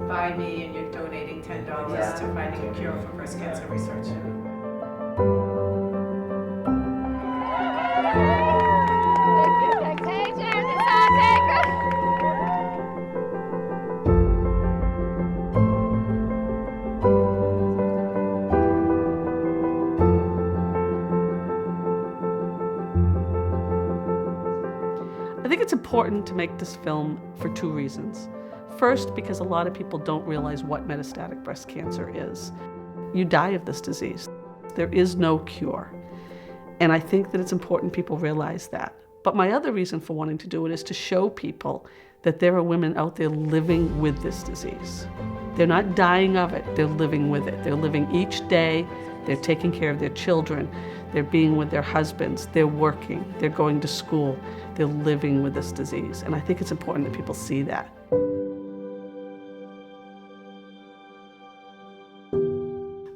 by me and you're donating $10 to finding a cure for breast cancer research. I think it's important to make this film for two reasons. First, because a lot of people don't realize what metastatic breast cancer is. You die of this disease. There is no cure. And I think that it's important people realize that. But my other reason for wanting to do it is to show people that there are women out there living with this disease. They're not dying of it, they're living with it. They're living each day, they're taking care of their children, they're being with their husbands, they're working, they're going to school, they're living with this disease. And I think it's important that people see that.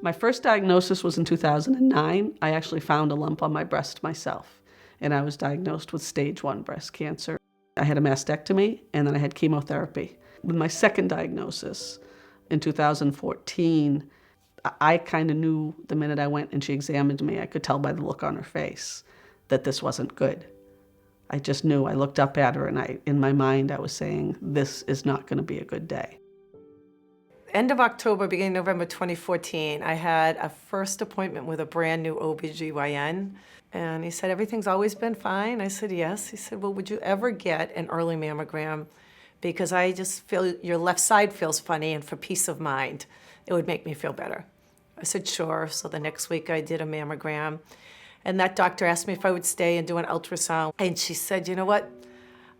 My first diagnosis was in 2009. I actually found a lump on my breast myself, and I was diagnosed with stage 1 breast cancer. I had a mastectomy, and then I had chemotherapy. With my second diagnosis in 2014, I kind of knew the minute I went and she examined me, I could tell by the look on her face that this wasn't good. I just knew. I looked up at her, and in my mind, I was saying, this is not going to be a good day. End of October, beginning November 2014, I had a first appointment with a brand new OBGYN. And he said, everything's always been fine. I said, yes. He said, well, would you ever get an early mammogram? Because I just feel your left side feels funny, and for peace of mind, it would make me feel better. I said, sure. So the next week I did a mammogram. And that doctor asked me if I would stay and do an ultrasound. And she said, you know what?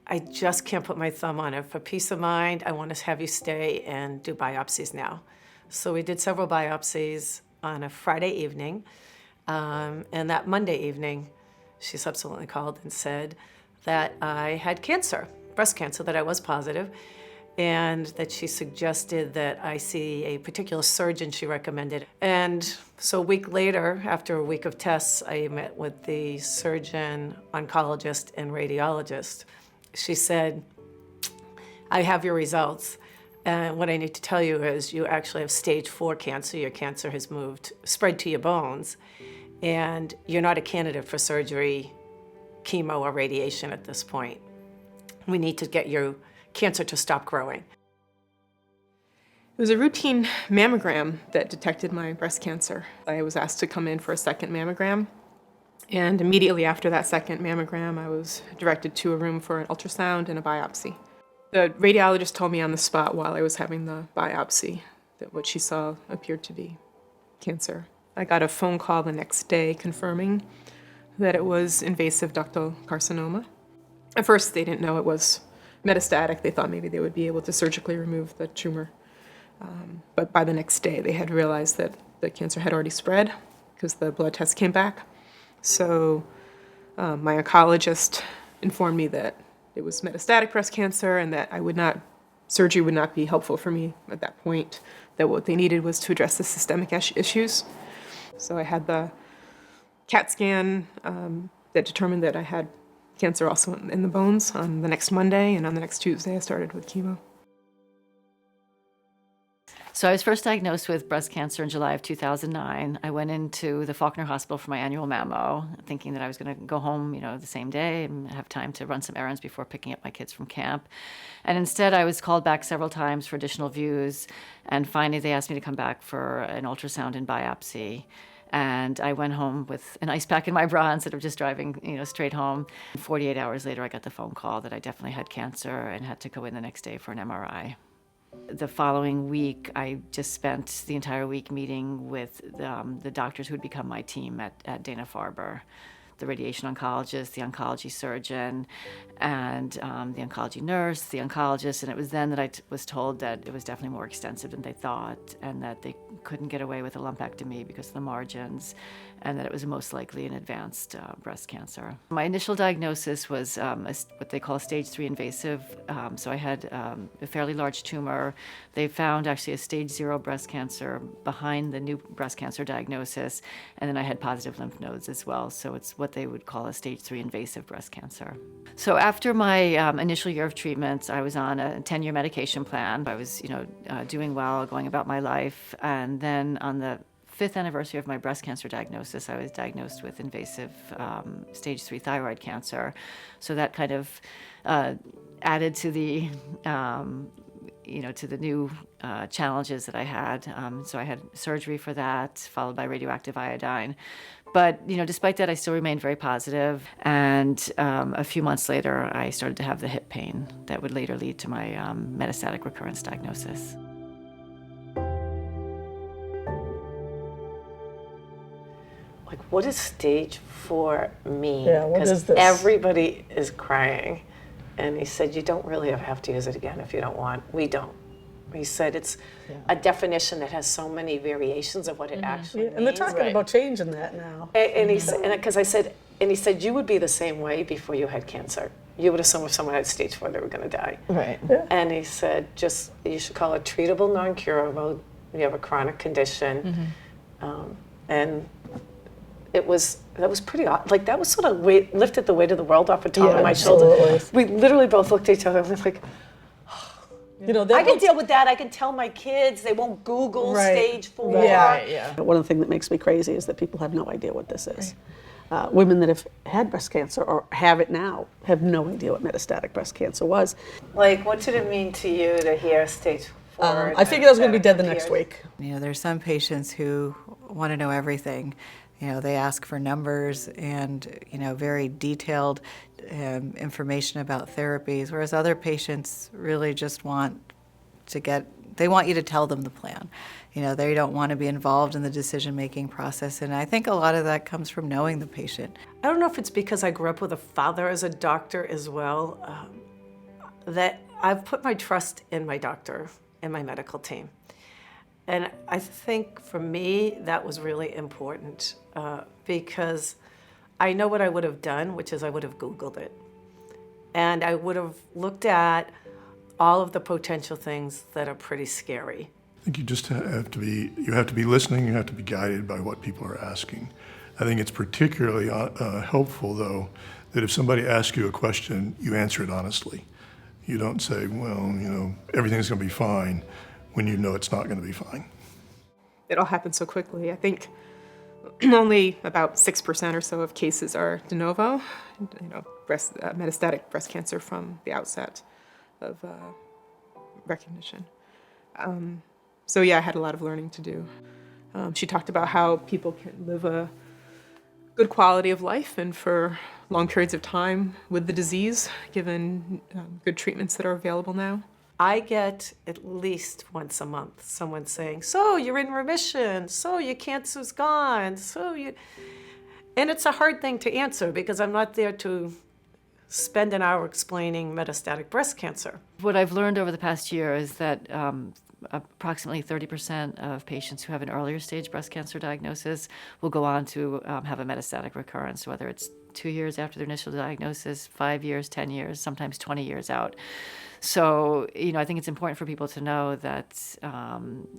I just can't put my thumb on it. For peace of mind, I want to have you stay and do biopsies now. So we did several biopsies on a Friday evening. And that Monday evening, she subsequently called and said that I had cancer, breast cancer, that I was positive, and that she suggested that I see a particular surgeon she recommended. And so a week later, after a week of tests, I met with the surgeon, oncologist, and radiologist. She said, I have your results, and what I need to tell you is you actually have stage 4 cancer. Your cancer has spread to your bones, and you're not a candidate for surgery, chemo, or radiation at this point. We need to get your cancer to stop growing. It was a routine mammogram that detected my breast cancer. I was asked to come in for a second mammogram. And immediately after that second mammogram, I was directed to a room for an ultrasound and a biopsy. The radiologist told me on the spot while I was having the biopsy that what she saw appeared to be cancer. I got a phone call the next day confirming that it was invasive ductal carcinoma. At first, they didn't know it was metastatic. They thought maybe they would be able to surgically remove the tumor. But by the next day, they had realized that the cancer had already spread because the blood test came back. So my oncologist informed me that it was metastatic breast cancer and that surgery would not be helpful for me at that point, that what they needed was to address the systemic issues. So I had the CAT scan that determined that I had cancer also in the bones on the next Monday, and on the next Tuesday I started with chemo. So I was first diagnosed with breast cancer in July of 2009. I went into the Faulkner Hospital for my annual mammo, thinking that I was going to go home, the same day and have time to run some errands before picking up my kids from camp. And instead, I was called back several times for additional views, and finally they asked me to come back for an ultrasound and biopsy. And I went home with an ice pack in my bra instead of just driving, straight home. 48 hours later, I got the phone call that I definitely had cancer and had to go in the next day for an MRI. The following week, I just spent the entire week meeting with the doctors who would become my team at Dana-Farber. The radiation oncologist, the oncology surgeon, and the oncology nurse, the oncologist, and it was then that I was told that it was definitely more extensive than they thought, and that they couldn't get away with a lumpectomy because of the margins, and that it was most likely an advanced breast cancer. My initial diagnosis was what they call a stage 3 invasive, so I had a fairly large tumor. They found actually a stage 0 breast cancer behind the new breast cancer diagnosis, and then I had positive lymph nodes as well, so it's what they would call a stage 3 invasive breast cancer. So after my initial year of treatments, I was on a 10-year medication plan. I was, doing well, going about my life. And then on the 5th anniversary of my breast cancer diagnosis, I was diagnosed with invasive stage 3 thyroid cancer. So that kind of added to the to the new challenges that I had. So I had surgery for that, followed by radioactive iodine. But, despite that, I still remained very positive. And a few months later, I started to have the hip pain that would later lead to my metastatic recurrence diagnosis. Like, what does stage 4 mean? Yeah, what is this? Everybody is crying. And he said, you don't really have to use it again if you don't want. We don't. He said it's a definition that has so many variations of what it actually means. And they're talking about changing that now. And he said, because I said, and he said, you would be the same way before you had cancer. You would assume if someone had stage 4, they were going to die. Right. Yeah. And he said, you should call it treatable, non-curable. You have a chronic condition. And that was pretty odd. Like, that was sort of lifted the weight of the world off the top of my shoulder. We literally both looked at each other and was like, I can deal with that. I can tell my kids. They won't Google stage 4. Yeah. One of the things that makes me crazy is that people have no idea what this is. Women that have had breast cancer or have it now have no idea what metastatic breast cancer was. Like, what did it mean to you to hear stage 4? I figured I was going to be dead the next week. There's some patients who want to know everything. They ask for numbers and, very detailed information about therapies, whereas other patients really just want they want you to tell them the plan. They don't want to be involved in the decision-making process, and I think a lot of that comes from knowing the patient. I don't know if it's because I grew up with a father as a doctor as well, that I've put my trust in my doctor and my medical team. And I think for me, that was really important because I know what I would have done, which is I would have Googled it. And I would have looked at all of the potential things that are pretty scary. I think you just have to be listening, you have to be guided by what people are asking. I think it's particularly helpful, though, that if somebody asks you a question, you answer it honestly. You don't say, well, everything's going to be fine, when you know it's not going to be fine. It all happened so quickly. I think only about 6% or so of cases are de novo, metastatic breast cancer from the outset of recognition. So I had a lot of learning to do. She talked about how people can live a good quality of life and for long periods of time with the disease, given good treatments that are available now. I get at least once a month someone saying, so you're in remission, so your cancer's gone, and it's a hard thing to answer because I'm not there to spend an hour explaining metastatic breast cancer. What I've learned over the past year is that approximately 30% of patients who have an earlier stage breast cancer diagnosis will go on to have a metastatic recurrence, whether it's 2 years after their initial diagnosis, 5 years, 10 years, sometimes 20 years out. So, I think it's important for people to know that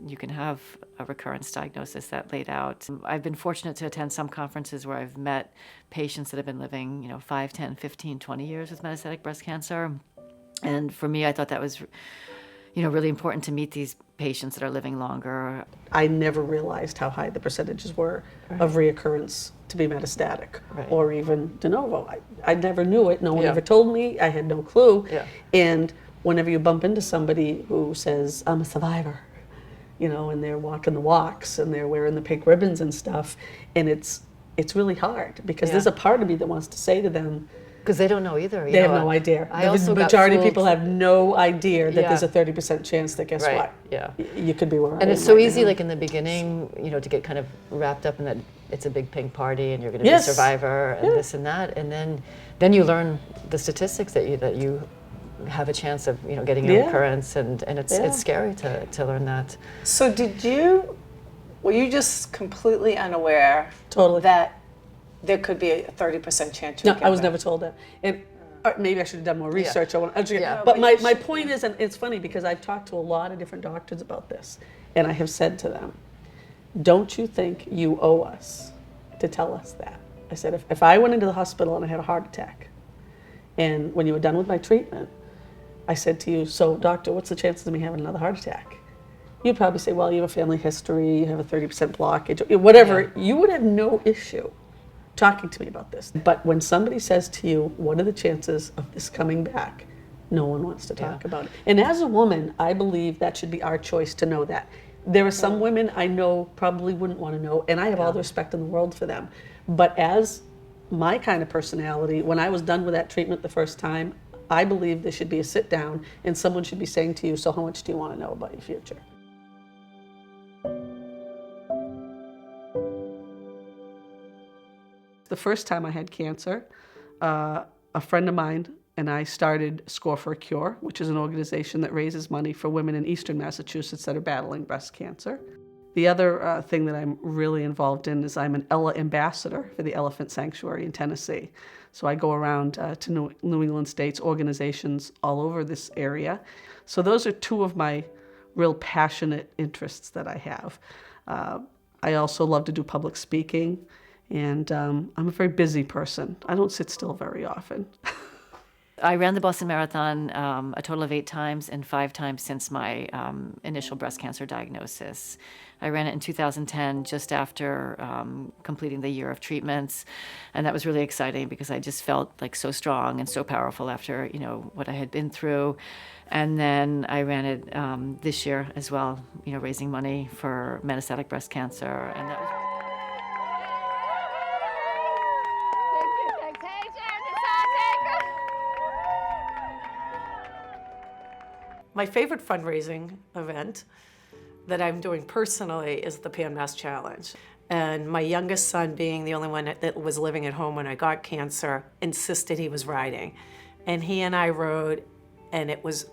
you can have a recurrence diagnosis that laid out. I've been fortunate to attend some conferences where I've met patients that have been living, 5, 10, 15, 20 years with metastatic breast cancer. And for me, I thought that was, really important to meet these patients that are living longer. I never realized how high the percentages were of reoccurrence to be metastatic or even de novo. I never knew it. No one ever told me. I had no clue. And whenever you bump into somebody who says, I'm a survivor, and they're walking the walks and they're wearing the pink ribbons and stuff, and it's really hard because there's a part of me that wants to say to them, because they don't know either. They have no idea. The majority of people have no idea that there's a 30% chance that guess what? You could be where I am. And it's so easy, like in the beginning, to get kind of wrapped up in that it's a big pink party and you're going to be a survivor and this and that, and then you learn the statistics that you have a chance of getting a recurrence, and it's scary to learn that. So were you just completely unaware that there could be a 30% chance? No, I was never told that. Or maybe I should have done more research. But my point is, and it's funny because I've talked to a lot of different doctors about this, and I have said to them, don't you think you owe us to tell us that? I said, if I went into the hospital and I had a heart attack, and when you were done with my treatment, I said to you, so doctor, what's the chances of me having another heart attack? You'd probably say, well, you have a family history, you have a 30% blockage, whatever. Yeah. You would have no issue talking to me about this. But when somebody says to you, what are the chances of this coming back? No one wants to talk about it. And as a woman, I believe that should be our choice to know that. There are some women I know probably wouldn't want to know, and I have all the respect in the world for them. But as my kind of personality, when I was done with that treatment the first time, I believe there should be a sit down and someone should be saying to you, so how much do you want to know about your future? The first time I had cancer, a friend of mine and I started Score for a Cure, which is an organization that raises money for women in eastern Massachusetts that are battling breast cancer. The other thing that I'm really involved in is I'm an Ella ambassador for the Elephant Sanctuary in Tennessee. So I go around to New England states, organizations all over this area. So those are two of my real passionate interests that I have. I also love to do public speaking, and I'm a very busy person. I don't sit still very often. I ran the Boston Marathon a total of 8 times, and 5 times since my initial breast cancer diagnosis. I ran it in 2010, just after completing the year of treatments, and that was really exciting because I just felt like so strong and so powerful after what I had been through. And then I ran it this year as well, raising money for metastatic breast cancer, and that was. My favorite fundraising event that I'm doing personally is the PanMass Challenge. And my youngest son, being the only one that was living at home when I got cancer, insisted he was riding. And he and I rode, and it was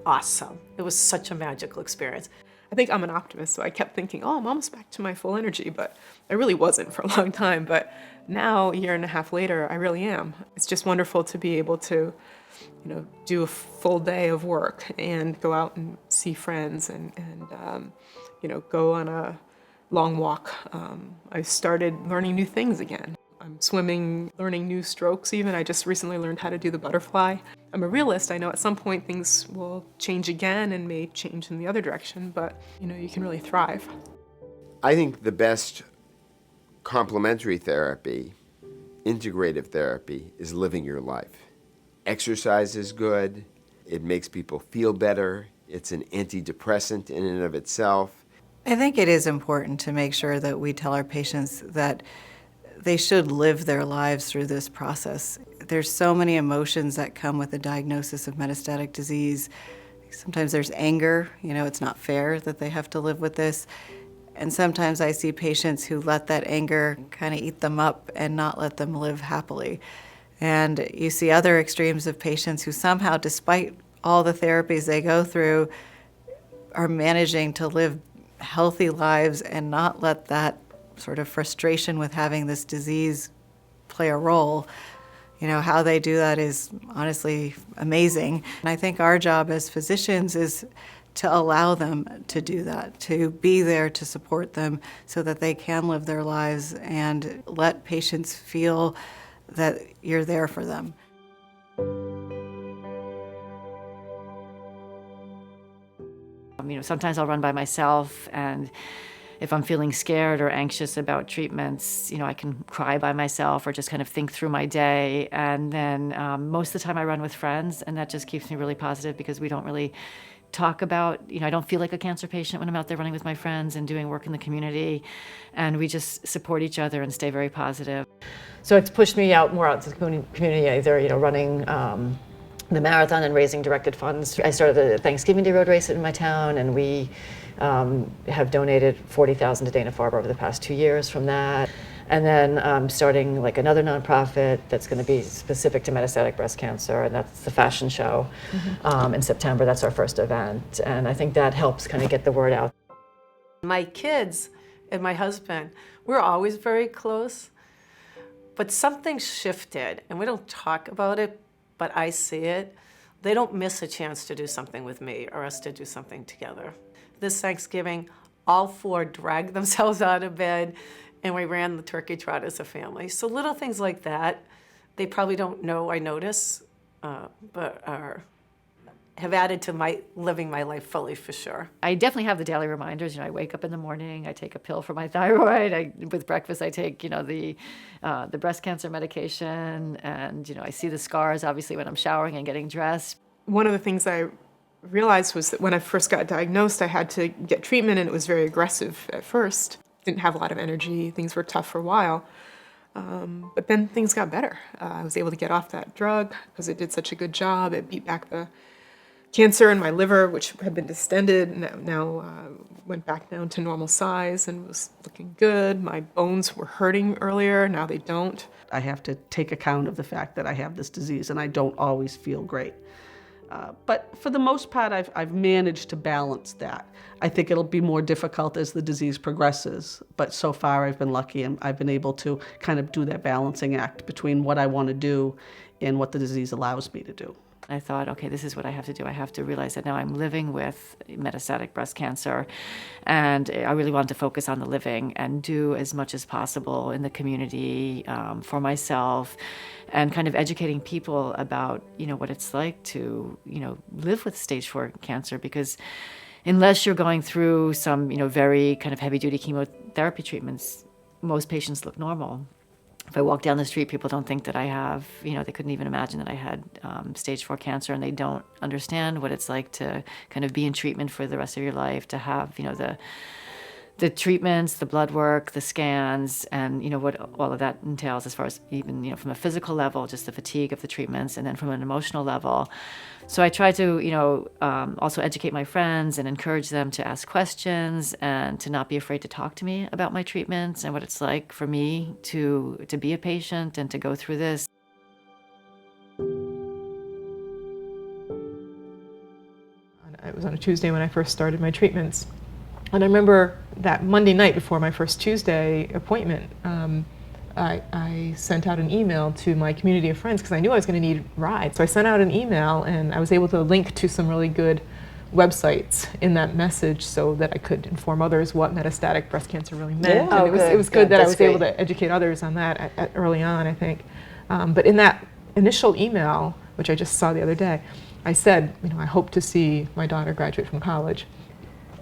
awesome. It was such a magical experience. I think I'm an optimist, so I kept thinking, oh, I'm almost back to my full energy, but I really wasn't for a long time. But now, a year and a half later, I really am. It's just wonderful to be able to do a full day of work and go out and see friends and go on a long walk. I started learning new things again. I'm swimming, learning new strokes even. I just recently learned how to do the butterfly. I'm a realist. I know at some point things will change again and may change in the other direction, but you can really thrive. I think the best complementary therapy, integrative therapy, is living your life. Exercise is good. It makes people feel better. It's an antidepressant in and of itself. I think it is important to make sure that we tell our patients that they should live their lives through this process. There's so many emotions that come with the diagnosis of metastatic disease. Sometimes there's anger, it's not fair that they have to live with this. And sometimes I see patients who let that anger kind of eat them up and not let them live happily. And you see other extremes of patients who somehow, despite all the therapies they go through, are managing to live healthy lives and not let that sort of frustration with having this disease play a role. How they do that is honestly amazing. And I think our job as physicians is to allow them to do that, to be there to support them so that they can live their lives and let patients feel that you're there for them. Sometimes I'll run by myself, and if I'm feeling scared or anxious about treatments, I can cry by myself or just kind of think through my day. And then most of the time I run with friends, and that just keeps me really positive because we don't really talk about, I don't feel like a cancer patient when I'm out there running with my friends and doing work in the community, and we just support each other and stay very positive. So it's pushed me more out to the community, either running the marathon and raising directed funds. I started the Thanksgiving Day road race in my town, and we have donated $40,000 to Dana-Farber over the past 2 years from that. And then starting another nonprofit that's going to be specific to metastatic breast cancer, and that's the fashion show in September. That's our first event, and I think that helps kind of get the word out. My kids and my husband, we're always very close, but something shifted, and we don't talk about it, but I see it. They don't miss a chance to do something with me or us to do something together. This Thanksgiving, all 4 dragged themselves out of bed and we ran the turkey trot as a family. So little things like that, they probably don't know I notice, but have added to my living my life fully for sure. I definitely have the daily reminders. I wake up in the morning, I take a pill for my thyroid. With breakfast, I take, the breast cancer medication, and, I see the scars, obviously, when I'm showering and getting dressed. One of the things I realized was that when I first got diagnosed, I had to get treatment, and it was very aggressive at first. Didn't have a lot of energy. Things were tough for a while. But then things got better. I was able to get off that drug because it did such a good job. It beat back the cancer in my liver, which had been distended, now went back down to normal size and was looking good. My bones were hurting earlier, now they don't. I have to take account of the fact that I have this disease and I don't always feel great. But for the most part, I've managed to balance that. I think it'll be more difficult as the disease progresses, but so far I've been lucky and I've been able to kind of do that balancing act between what I want to do and what the disease allows me to do. I thought, okay, this is what I have to do. I have to realize that now I'm living with metastatic breast cancer, and I really want to focus on the living and do as much as possible in the community for myself, and kind of educating people about, what it's like to, live with stage 4 cancer, because unless you're going through some, very kind of heavy-duty chemotherapy treatments, most patients look normal. If I walk down the street, people don't think that I have, they couldn't even imagine that I had stage 4 cancer, and they don't understand what it's like to kind of be in treatment for the rest of your life, to have, the treatments, the blood work, the scans, and, what all of that entails as far as even, from a physical level, just the fatigue of the treatments, and then from an emotional level. So I try to, also educate my friends and encourage them to ask questions and to not be afraid to talk to me about my treatments and what it's like for me to be a patient and to go through this. It was on a Tuesday when I first started my treatments. And I remember that Monday night before my first Tuesday appointment, I sent out an email to my community of friends because I knew I was going to need rides. So I sent out an email, and I was able to link to some really good websites in that message so that I could inform others what metastatic breast cancer really meant. Yeah. And it was good that I was able to educate others on that early on, I think. But in that initial email, which I just saw the other day, I said, I hope to see my daughter graduate from college.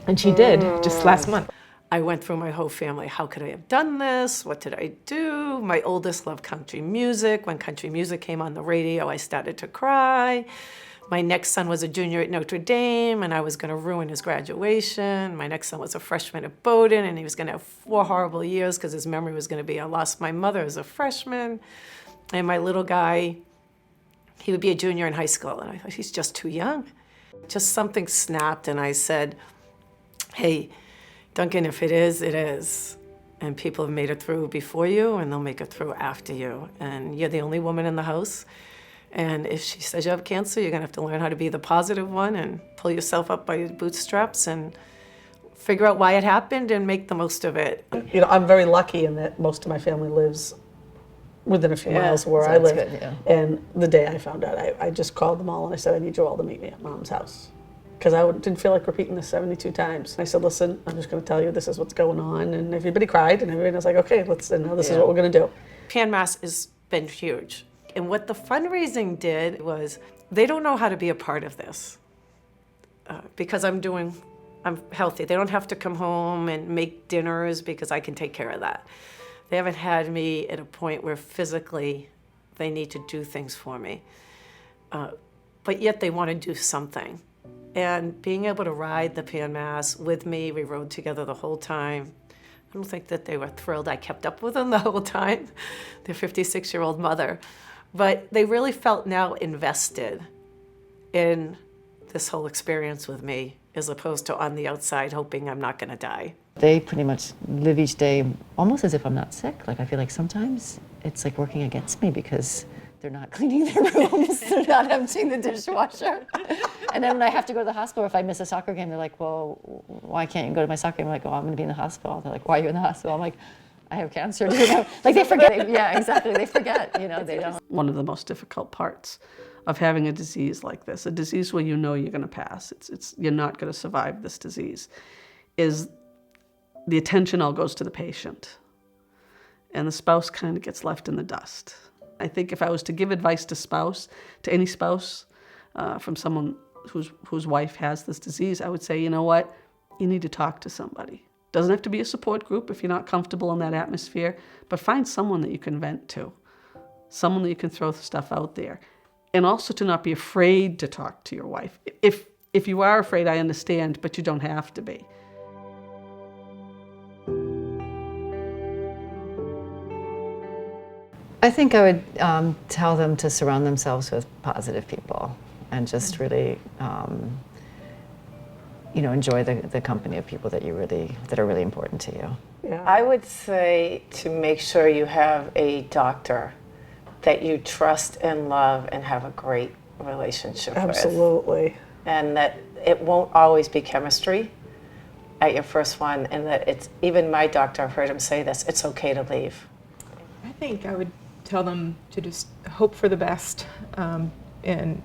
And she did, just last month. I went through my whole family. How could I have done this? What did I do? My oldest loved country music. When country music came on the radio, I started to cry. My next son was a junior at Notre Dame, and I was going to ruin his graduation. My next son was a freshman at Bowdoin, and he was going to have 4 horrible years because his memory was going to be, I lost my mother as a freshman. And my little guy, he would be a junior in high school, and I thought, he's just too young. Just something snapped, and I said, hey, Duncan, if it is, it is. And people have made it through before you, and they'll make it through after you. And you're the only woman in the house. And if she says you have cancer, you're gonna have to learn how to be the positive one and pull yourself up by your bootstraps and figure out why it happened and make the most of it. I'm very lucky in that most of my family lives within a few miles of where I live. Good, yeah. And the day I found out, I just called them all and I said, I need you all to meet me at Mom's house. Because I didn't feel like repeating this 72 times. I said, listen, I'm just going to tell you this is what's going on. And everybody cried, and everybody was like, okay, this is what we're going to do. PanMass has been huge. And what the fundraising did was, they don't know how to be a part of this. Because I'm healthy. They don't have to come home and make dinners because I can take care of that. They haven't had me at a point where physically they need to do things for me. But yet they want to do something. And being able to ride the PanMass with me, we rode together the whole time. I don't think that they were thrilled I kept up with them the whole time, their 56-year-old mother. But they really felt now invested in this whole experience with me, as opposed to on the outside hoping I'm not going to die. They pretty much live each day almost as if I'm not sick. Like, I feel like sometimes it's like working against me because they're not cleaning their rooms, they're not emptying the dishwasher. And then when I have to go to the hospital, if I miss a soccer game, they're like, well, why can't you go to my soccer game? I'm like, oh, I'm gonna be in the hospital. They're like, why are you in the hospital? I'm like, I have cancer. Like, they forget. Yeah, exactly, they forget, they don't. One of the most difficult parts of having a disease like this, a disease where you know you're gonna pass, you're not gonna survive this disease, is the attention all goes to the patient. and the spouse kind of gets left in the dust. I think if I was to give advice to any spouse, from someone whose wife has this disease, I would say, you know what? You need to talk to somebody. Doesn't have to be a support group if you're not comfortable in that atmosphere, but find someone that you can vent to, someone that you can throw stuff out there. And also to not be afraid to talk to your wife. If you are afraid, I understand, but you don't have to be. I think I would tell them to surround themselves with positive people and just really, enjoy the company of people that are really important to you. I would say to make sure you have a doctor that you trust and love and have a great relationship with. Absolutely. And that it won't always be chemistry at your first one, and that it's, even my doctor, I've heard him say this, it's okay to leave. I think I would tell them to just hope for the best, and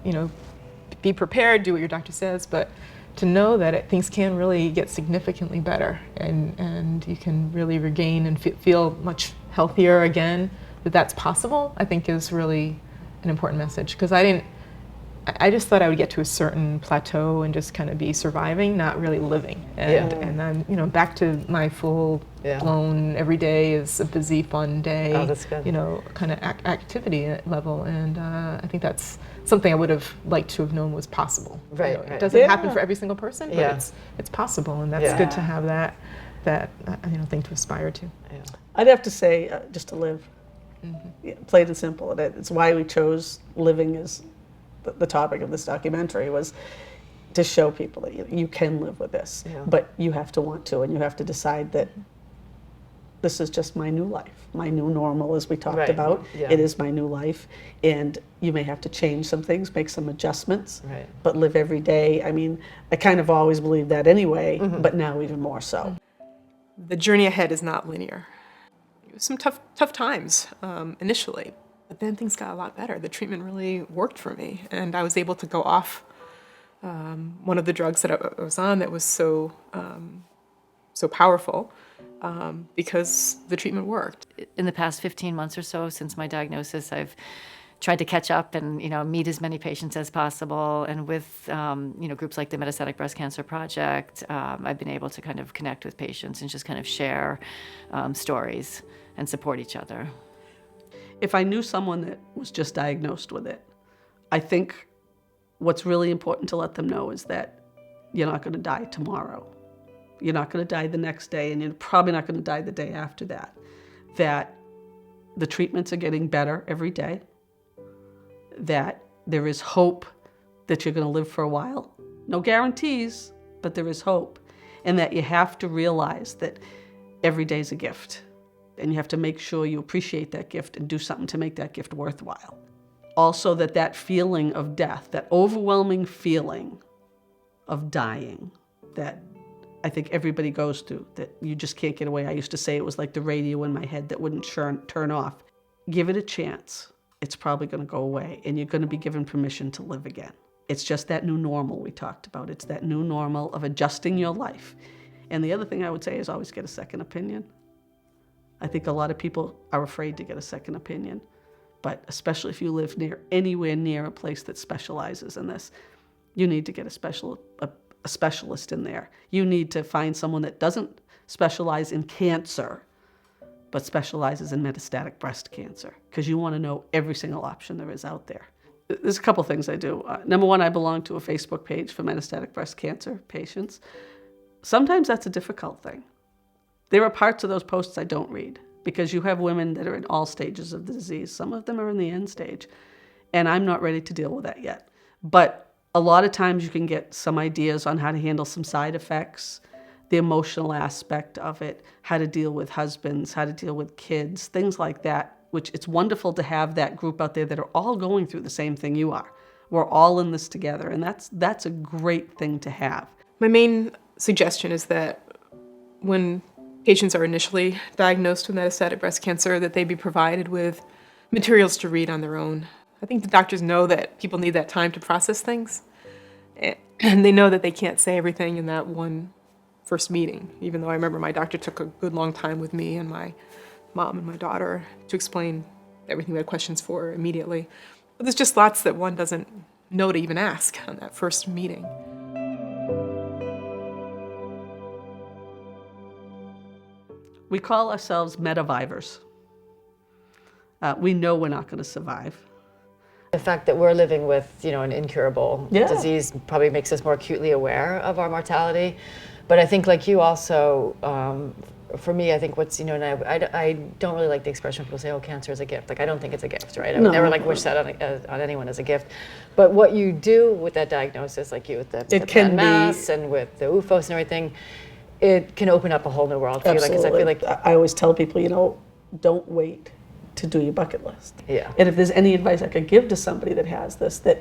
be prepared, do what your doctor says, but to know that things can really get significantly better, and you can really regain and feel much healthier again. That's possible, I think, is really an important message, because I just thought I would get to a certain plateau and just kind of be surviving, not really living. And I'm, back to my full blown every day is a busy, fun day. Oh, that's good. Kind of activity level. And I think that's something I would have liked to have known was possible. Right. It doesn't happen for every single person, but it's possible, and that's good to have that thing to aspire to. Yeah. I'd have to say just to live. Yeah, plain and simple. It's why we chose living as the topic of this documentary, was to show people that you can live with this, but you have to want to, and you have to decide that this is just my new life, my new normal, as we talked about. Yeah. It is my new life, and you may have to change some things, make some adjustments, Right. but live every day. I mean, I kind of always believed that anyway, but now even more so. The journey ahead is not linear. It was some tough times initially, but then things got a lot better. The treatment really worked for me, and I was able to go off one of the drugs that I was on that was so powerful because the treatment worked. In the past 15 months or so since my diagnosis, I've tried to catch up and meet as many patients as possible. And with groups like the Metastatic Breast Cancer Project, I've been able to kind of connect with patients and just kind of share stories and support each other. If I knew someone that was just diagnosed with it, I think what's really important to let them know is that you're not going to die tomorrow. You're not going to die the next day, and you're probably not going to die the day after that. That the treatments are getting better every day, that there is hope that you're going to live for a while. No guarantees, but there is hope. And that you have to realize that every day is a gift. And you have to make sure you appreciate that gift and do something to make that gift worthwhile. Also, that feeling of death, that overwhelming feeling of dying that I think everybody goes through, that you just can't get away. I used to say it was like the radio in my head that wouldn't turn off. Give it a chance. It's probably going to go away, and you're going to be given permission to live again. It's just that new normal we talked about. It's that new normal of adjusting your life. And the other thing I would say is always get a second opinion. I think a lot of people are afraid to get a second opinion, but especially if you live anywhere near a place that specializes in this, you need to get a specialist in there. You need to find someone that doesn't specialize in cancer, but specializes in metastatic breast cancer, because you want to know every single option there is out there. There's a couple things I do. Number one, I belong to a Facebook page for metastatic breast cancer patients. Sometimes that's a difficult thing. There are parts of those posts I don't read, because you have women that are in all stages of the disease. Some of them are in the end stage, and I'm not ready to deal with that yet. But a lot of times you can get some ideas on how to handle some side effects, the emotional aspect of it, how to deal with husbands, how to deal with kids, things like that, which it's wonderful to have that group out there that are all going through the same thing you are. We're all in this together, and that's a great thing to have. My main suggestion is that when patients are initially diagnosed with metastatic breast cancer, that they be provided with materials to read on their own. I think the doctors know that people need that time to process things, and they know that they can't say everything in that one first meeting, even though I remember my doctor took a good long time with me and my mom and my daughter to explain everything we had questions for immediately. But there's just lots that one doesn't know to even ask on that first meeting. We call ourselves metavivers. We know we're not going to survive. The fact that we're living with, an incurable disease probably makes us more acutely aware of our mortality. But I think, like you also, for me, I think what's, and I don't really like the expression when people say, oh, cancer is a gift. Like, I don't think it's a gift, right? I would never wish that on anyone as a gift. But what you do with that diagnosis, like you with the PANMAS and with the UFOS and everything, it can open up a whole new world for you. Like, 'cause I feel like I always tell people, don't wait to do your bucket list. Yeah. And if there's any advice I could give to somebody that has this, that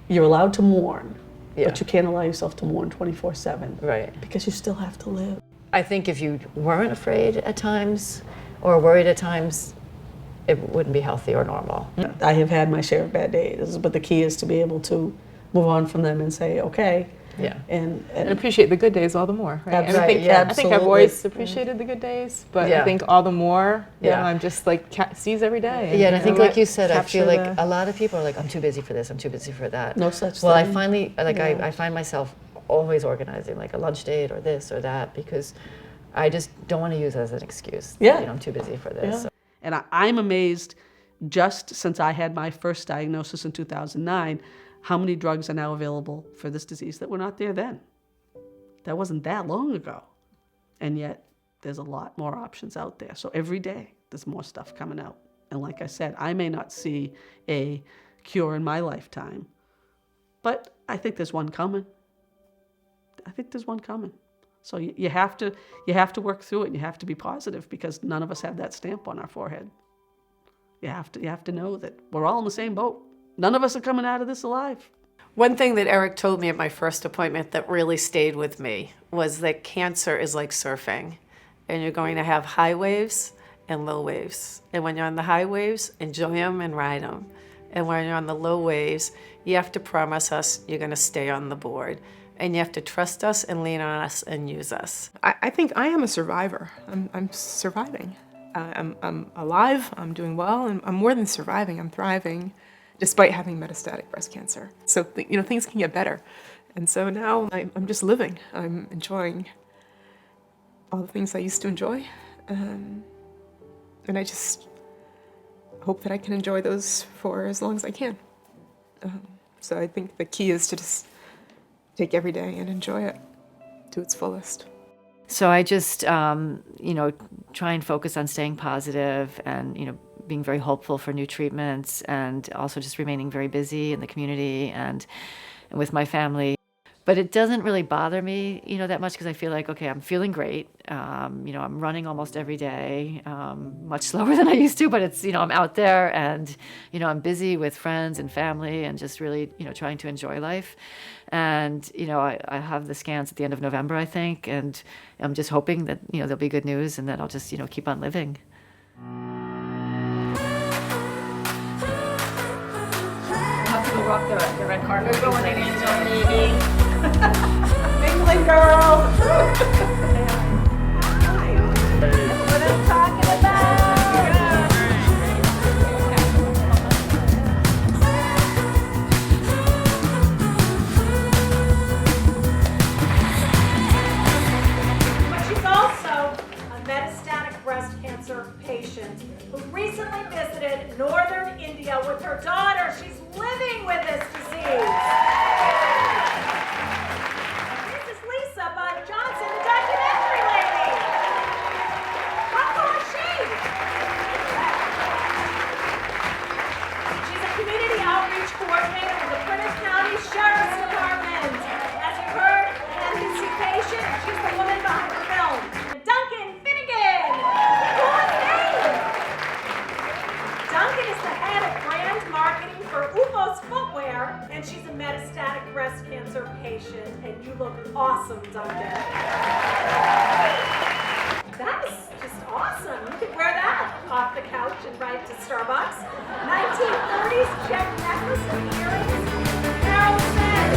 you're allowed to mourn, but you can't allow yourself to mourn 24/7. Right. Because you still have to live. I think if you weren't afraid at times or worried at times, it wouldn't be healthy or normal. I have had my share of bad days, but the key is to be able to move on from them and say, okay. Yeah. And appreciate the good days all the more, right? Absolutely. I think I've always appreciated the good days, but I think all the more, I'm just like sees every day. And I think like you said, I feel like a lot of people are like, I'm too busy for this, I'm too busy for that. No such thing. Well, I finally, I find myself always organizing like a lunch date or this or that because I just don't want to use it as an excuse. Yeah. I'm too busy for this. Yeah. So. And I'm amazed, just since I had my first diagnosis in 2009, how many drugs are now available for this disease that were not there then. That wasn't that long ago. And yet, there's a lot more options out there. So every day, there's more stuff coming out. And like I said, I may not see a cure in my lifetime, but I think there's one coming. So you have to work through it, and you have to be positive because none of us have that stamp on our forehead. You have to know that we're all in the same boat. None of us are coming out of this alive. One thing that Eric told me at my first appointment that really stayed with me was that cancer is like surfing, and you're going to have high waves and low waves. And when you're on the high waves, enjoy them and ride them. And when you're on the low waves, you have to promise us you're going to stay on the board. And you have to trust us and lean on us and use us. I think I am a survivor. I'm surviving. I'm alive, I'm doing well, and I'm more than surviving, I'm thriving, despite having metastatic breast cancer. So, things can get better. And so now I'm just living. I'm enjoying all the things I used to enjoy. And I just hope that I can enjoy those for as long as I can. So I think the key is to just take every day and enjoy it to its fullest. So I just, try and focus on staying positive and, being very hopeful for new treatments and also just remaining very busy in the community and with my family. But it doesn't really bother me, that much because I feel like, okay, I'm feeling great. I'm running almost every day, much slower than I used to, but it's, I'm out there and, I'm busy with friends and family and just really, trying to enjoy life. And, I have the scans at the end of November, I think, and I'm just hoping that, there'll be good news and that I'll just, keep on living. Have to go rock the red carpet. We're going in and Mingling girl! what I'm talking about. But she's also a metastatic breast cancer patient who recently visited northern India with her daughter. She's living with this disease. This is Lisa Johnson, the documentary lady. How cool is she? She's a community outreach coordinator with the Prentice County Sheriff's Department. As you heard, an NBC patient, she's the woman behind the film. Duncan Finnegan. Coolest name. Duncan is the head of brand marketing for UFOS Footwear, and she's a metastatic breast cancer patient. And you look awesome, Duncan. That is just awesome. You could wear that off the couch and ride to Starbucks. 1930s check necklace and earrings. Carol says.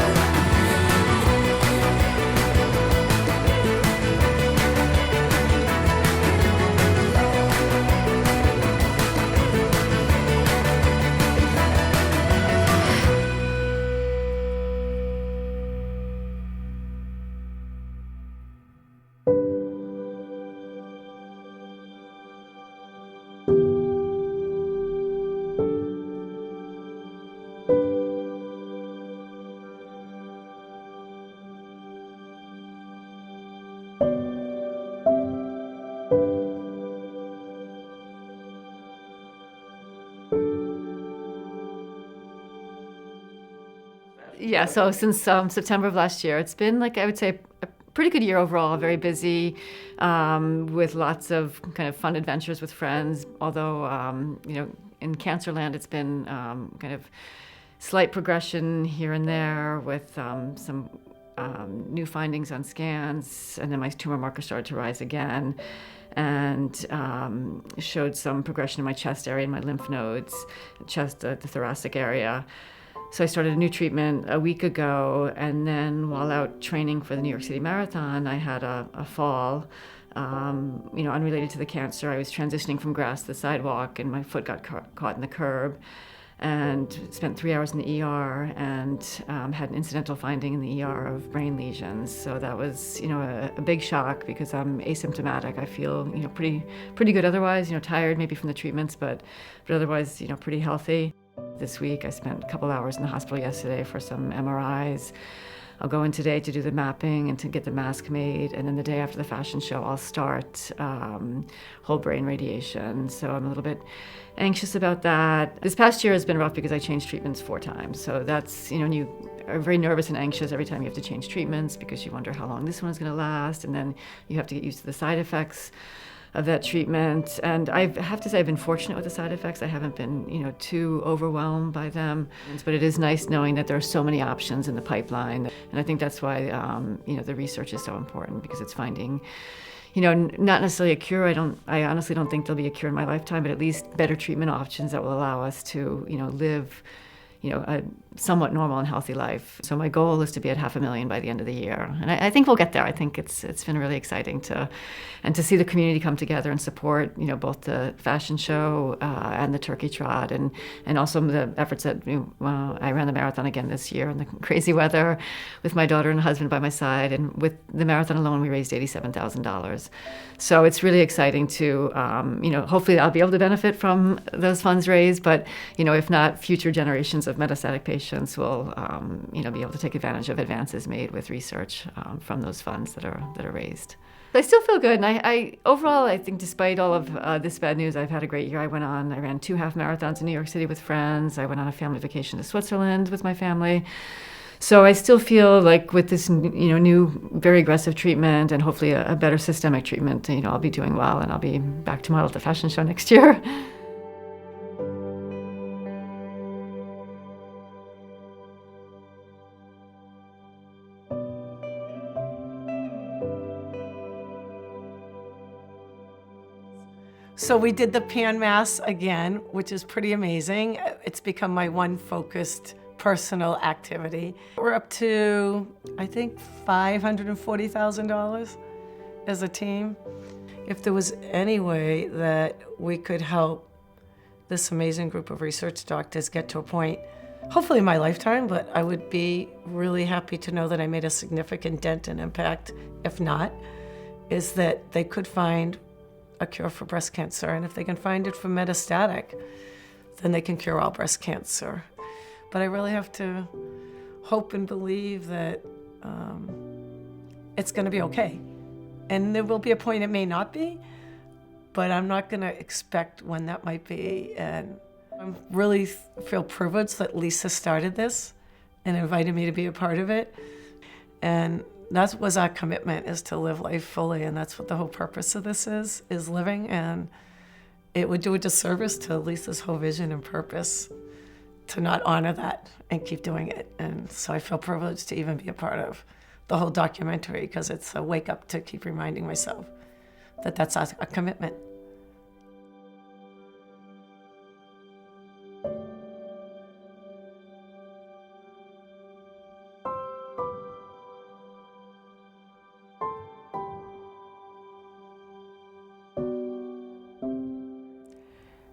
Yeah, so since September of last year, it's been, like, I would say, a pretty good year overall, very busy, with lots of kind of fun adventures with friends, although, in cancer land, it's been kind of slight progression here and there with some new findings on scans, and then my tumor marker started to rise again, and showed some progression in my chest area and my lymph nodes, the thoracic area. So I started a new treatment a week ago, and then while out training for the New York City Marathon, I had a fall, unrelated to the cancer. I was transitioning from grass to the sidewalk, and my foot got caught in the curb, and spent 3 hours in the ER, and had an incidental finding in the ER of brain lesions. So that was, a big shock because I'm asymptomatic. I feel, pretty good otherwise, tired maybe from the treatments, but otherwise, pretty healthy. This week I spent a couple hours in the hospital yesterday for some MRIs. I'll go in today to do the mapping and to get the mask made, and then the day after the fashion show I'll start whole brain radiation. So I'm a little bit anxious about that. This past year has been rough because I changed treatments 4 times. So that's, and you are very nervous and anxious every time you have to change treatments because you wonder how long this one is going to last, and then you have to get used to the side effects of that treatment. And I have to say I've been fortunate with the side effects. I haven't been, too overwhelmed by them. But it is nice knowing that there are so many options in the pipeline. And I think that's why, the research is so important, because it's finding, not necessarily a cure. I honestly don't think there'll be a cure in my lifetime, but at least better treatment options that will allow us to, live, a somewhat normal and healthy life. So my goal is to be at 500,000 by the end of the year. And I think we'll get there. I think it's been really exciting to see the community come together and support, both the fashion show and the turkey trot, and also the efforts that I ran the marathon again this year in the crazy weather with my daughter and husband by my side. And with the marathon alone, we raised $87,000. So it's really exciting to, hopefully I'll be able to benefit from those funds raised, but, if not, future generations of metastatic patients will, be able to take advantage of advances made with research from those funds that are raised. I still feel good, and I overall, I think despite all of this bad news, I've had a great year. I ran 2 half marathons in New York City with friends. I went on a family vacation to Switzerland with my family. So I still feel like with this, new, very aggressive treatment and hopefully a better systemic treatment, I'll be doing well, and I'll be back to model at the fashion show next year. So we did the pan mass again, which is pretty amazing. It's become my one focused personal activity. We're up to, I think, $540,000 as a team. If there was any way that we could help this amazing group of research doctors get to a point, hopefully in my lifetime, but I would be really happy to know that I made a significant dent and impact. If not, is that they could find a cure for breast cancer. And if they can find it for metastatic, then they can cure all breast cancer. But I really have to hope and believe that it's going to be okay. And there will be a point it may not be, but I'm not going to expect when that might be. And I really feel privileged that Lisa started this and invited me to be a part of it. And that was our commitment, is to live life fully, and that's what the whole purpose of this is living. And it would do a disservice to Lisa's whole vision and purpose to not honor that and keep doing it. And so I feel privileged to even be a part of the whole documentary, because it's a wake up to keep reminding myself that that's a commitment.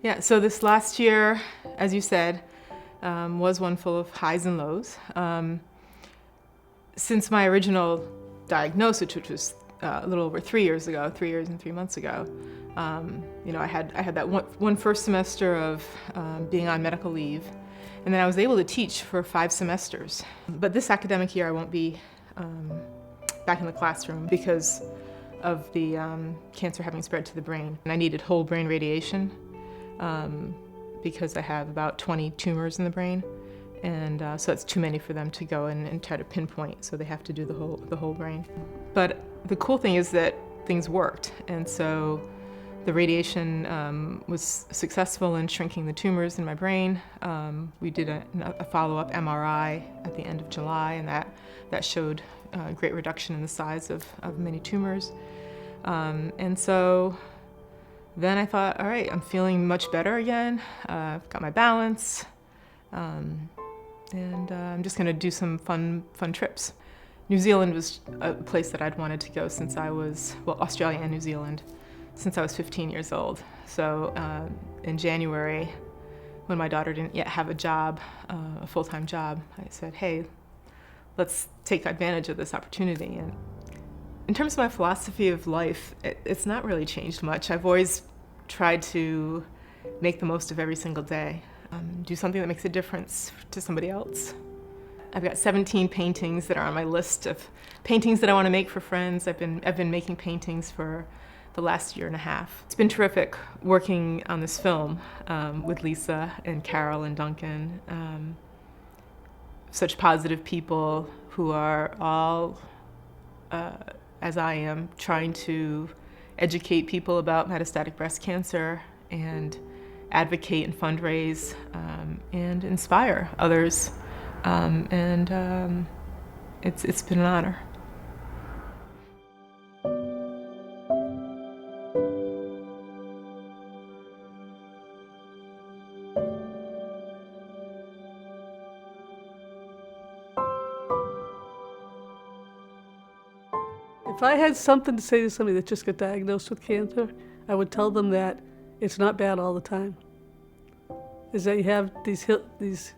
Yeah, so this last year, as you said, was one full of highs and lows. Since my original diagnosis, which was a little over 3 years ago, 3 years and 3 months ago, I had that one first semester of being on medical leave, and then I was able to teach for 5 semesters. But this academic year I won't be back in the classroom because of the cancer having spread to the brain. And I needed whole brain radiation because I have about 20 tumors in the brain. And so it's too many for them to go and try to pinpoint, so they have to do the whole brain. But the cool thing is that things worked, and so the radiation was successful in shrinking the tumors in my brain. We did a follow-up MRI at the end of July, and that showed a great reduction in the size of many tumors. And so then I thought, all right, I'm feeling much better again. I've got my balance, and I'm just going to do some fun trips. New Zealand was a place that I'd wanted to go since I was, well, Australia and New Zealand, since I was 15 years old. So in January, when my daughter didn't yet have a job, a full-time job, I said, hey, let's take advantage of this opportunity. And in terms of my philosophy of life, it's not really changed much. I've always tried to make the most of every single day, do something that makes a difference to somebody else. I've got 17 paintings that are on my list of paintings that I want to make for friends. I've been making paintings for the last year and a half. It's been terrific working on this film with Lisa and Carol and Duncan. Such positive people who are all, as I am, trying to educate people about metastatic breast cancer and advocate and fundraise and inspire others. It's been an honor. If I had something to say to somebody that just got diagnosed with cancer, I would tell them that it's not bad all the time. Is that you have these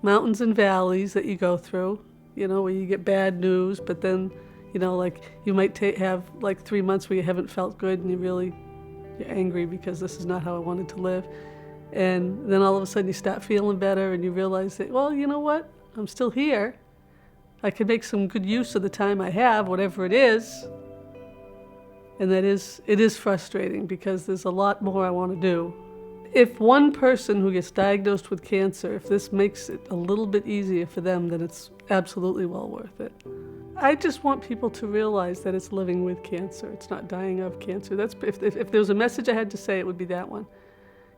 mountains and valleys that you go through, you know, where you get bad news, but then, you know, like you might have like 3 months where you haven't felt good and you're angry because this is not how I wanted to live. And then all of a sudden you start feeling better and you realize that, well, you know what, I'm still here. I can make some good use of the time I have, whatever it is. And it is frustrating because there's a lot more I want to do. If one person who gets diagnosed with cancer, if this makes it a little bit easier for them, then it's absolutely well worth it. I just want people to realize that it's living with cancer. It's not dying of cancer. If there was a message I had to say, it would be that one.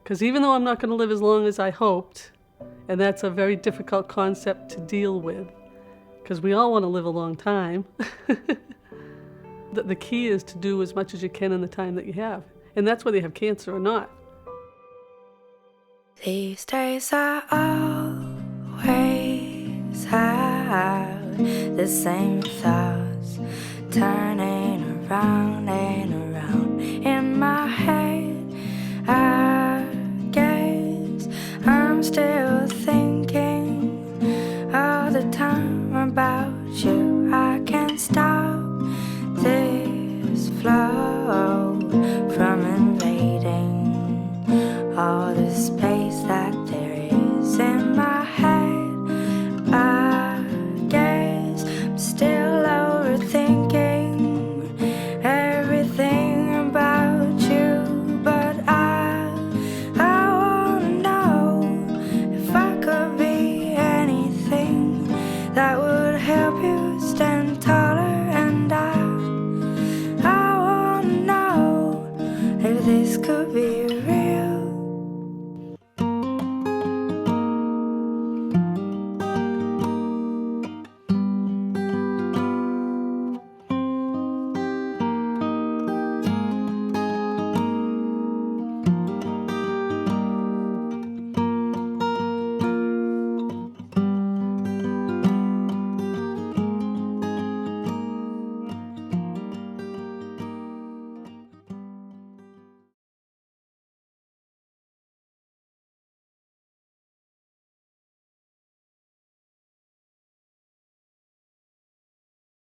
Because even though I'm not going to live as long as I hoped, and that's a very difficult concept to deal with, because we all want to live a long time, the key is to do as much as you can in the time that you have. And that's whether you have cancer or not. These days I always have the same thoughts turning around